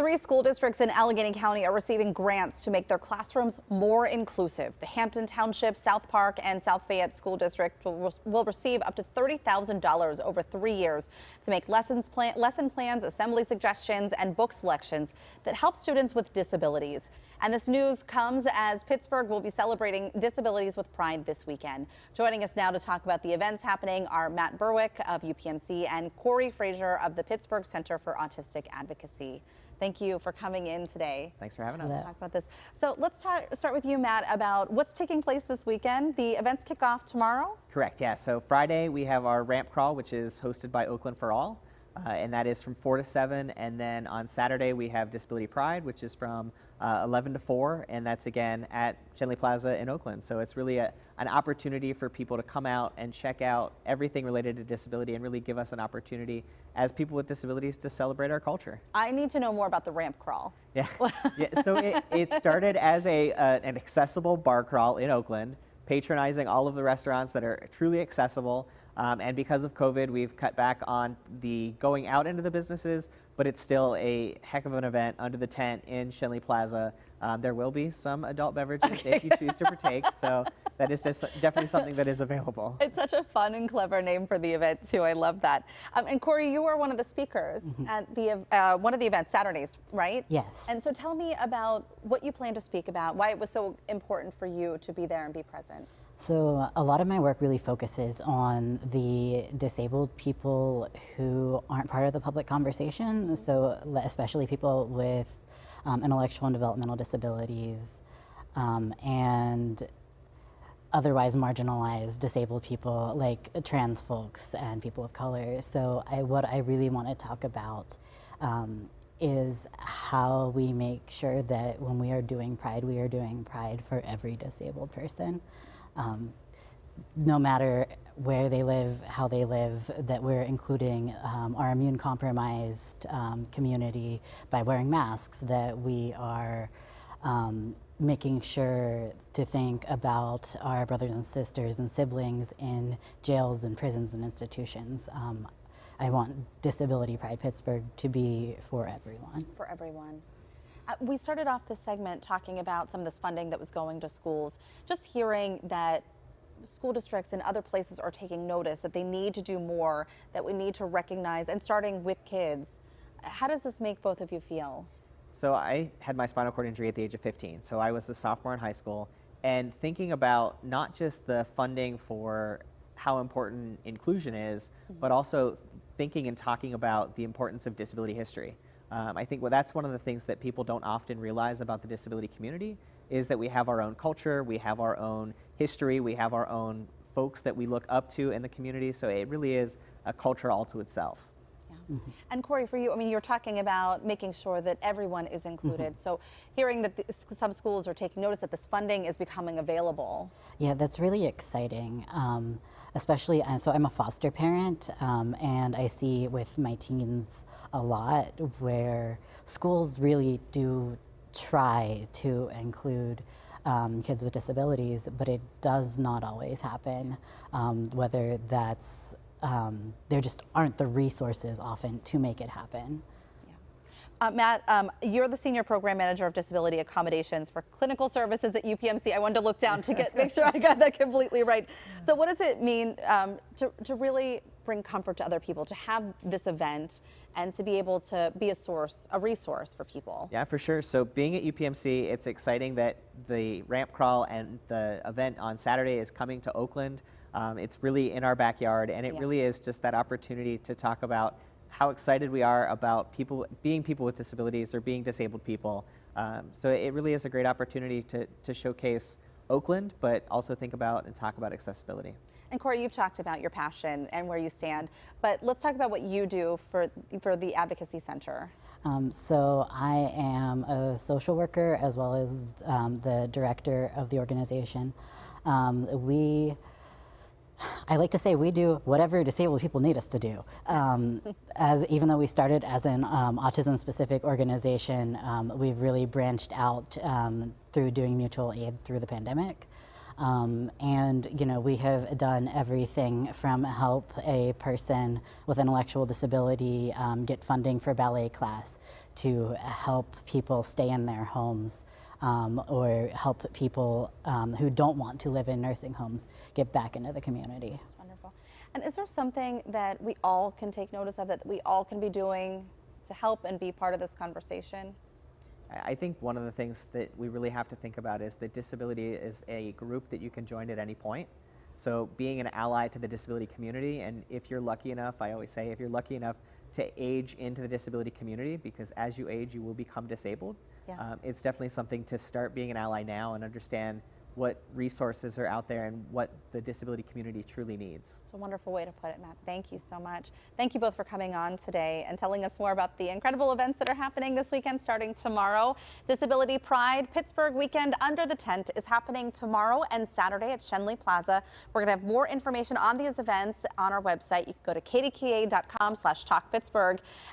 3 school districts in Allegheny County are receiving grants to make their classrooms more inclusive. The Hampton Township, South Park, and South Fayette School District will receive up to $30,000 over 3 years to make lesson plans, assembly suggestions, and book selections that help students with disabilities. And this news comes as Pittsburgh will be celebrating Disabilities with Pride this weekend. Joining us now to talk about the events happening are Matt Berwick of UPMC and Cori Frazier of the Pittsburgh Center for Autistic Advocacy. Thank you for coming in today. Thanks for having us. Let's talk about this. So let's start with you, Matt, about what's taking place this weekend. The events kick off tomorrow? Correct, yeah. So Friday we have our ramp crawl, which is hosted by Oakland for All, and that is from 4 to 7. And then on Saturday we have Disability Pride, which is from 11 to 4, and that's again at Shenley Plaza in Oakland. So it's really an opportunity for people to come out and check out everything related to disability and really give us an opportunity as people with disabilities to celebrate our culture. I need to know more about the ramp crawl. Yeah, so it started as an accessible bar crawl in Oakland, patronizing all of the restaurants that are truly accessible. And because of COVID, we've cut back on the going out into the businesses, but it's still a heck of an event under the tent in Shenley Plaza. There will be some adult beverages if you choose to partake, so that is definitely something that is available. It's such a fun and clever name for the event, too. I love that. And Cori, you are one of the speakers at the one of the events, Saturdays, right? Yes. And so tell me about what you plan to speak about, why it was so important for you to be there and be present. So a lot of my work really focuses on the disabled people who aren't part of the public conversation, so especially people with intellectual and developmental disabilities and otherwise marginalized disabled people like trans folks and people of color. So what I really want to talk about is how we make sure that when we are doing Pride for every disabled person. No matter where they live, how they live, that we're including our immune compromised community by wearing masks, that we are making sure to think about our brothers and sisters and siblings in jails and prisons and institutions. I want Disability Pride Pittsburgh to be for everyone. For everyone. We started off this segment talking about some of this funding that was going to schools. Just hearing that school districts and other places are taking notice that they need to do more, that we need to recognize, and starting with kids. How does this make both of you feel? So I had my spinal cord injury at the age of 15. So I was a sophomore in high school, and thinking about not just the funding for how important inclusion is, but also thinking and talking about the importance of disability history. I think that's one of the things that people don't often realize about the disability community is that we have our own culture, we have our own history, we have our own folks that we look up to in the community. So it really is a culture all to itself. Yeah. And Cori, for you, I mean, you're talking about making sure that everyone is included. So hearing that some schools are taking notice that this funding is becoming available. Yeah, that's really exciting. Especially, so I'm a foster parent, and I see with my teens a lot where schools really do try to include kids with disabilities, but it does not always happen, whether that's, there just aren't the resources often to make it happen. Matt, you're the Senior Program Manager of Disability Accommodations for Clinical Services at UPMC. I wanted to look down to make sure I got that completely right. So what does it mean to really bring comfort to other people, to have this event and to be able to be a resource for people? Yeah, for sure. So being at UPMC, it's exciting that the ramp crawl and the event on Saturday is coming to Oakland. It's really in our backyard, and it really is just that opportunity to talk about how excited we are about people with disabilities or being disabled people. So it really is a great opportunity to showcase Oakland, but also think about and talk about accessibility. And Cori, you've talked about your passion and where you stand, but let's talk about what you do for the Advocacy Center. So I am a social worker as well as the director of the organization. I like to say we do whatever disabled people need us to do. Even though we started as an autism-specific organization, we've really branched out through doing mutual aid through the pandemic. And we have done everything from help a person with intellectual disability get funding for ballet class, to help people stay in their homes, or help people who don't want to live in nursing homes get back into the community. That's wonderful. And is there something that we all can take notice of, that we all can be doing to help and be part of this conversation? I think one of the things that we really have to think about is that disability is a group that you can join at any point. So being an ally to the disability community, and if you're lucky enough, I always say, if you're lucky enough to age into the disability community, because as you age, you will become disabled. Yeah. It's definitely something to start being an ally now and understand what resources are out there and what the disability community truly needs. It's a wonderful way to put it, Matt. Thank you so much. Thank you both for coming on today and telling us more about the incredible events that are happening this weekend starting tomorrow. Disability Pride Pittsburgh Weekend Under the Tent is happening tomorrow and Saturday at Schenley Plaza. We're going to have more information on these events on our website. You can go to kdka.com/talkpittsburgh.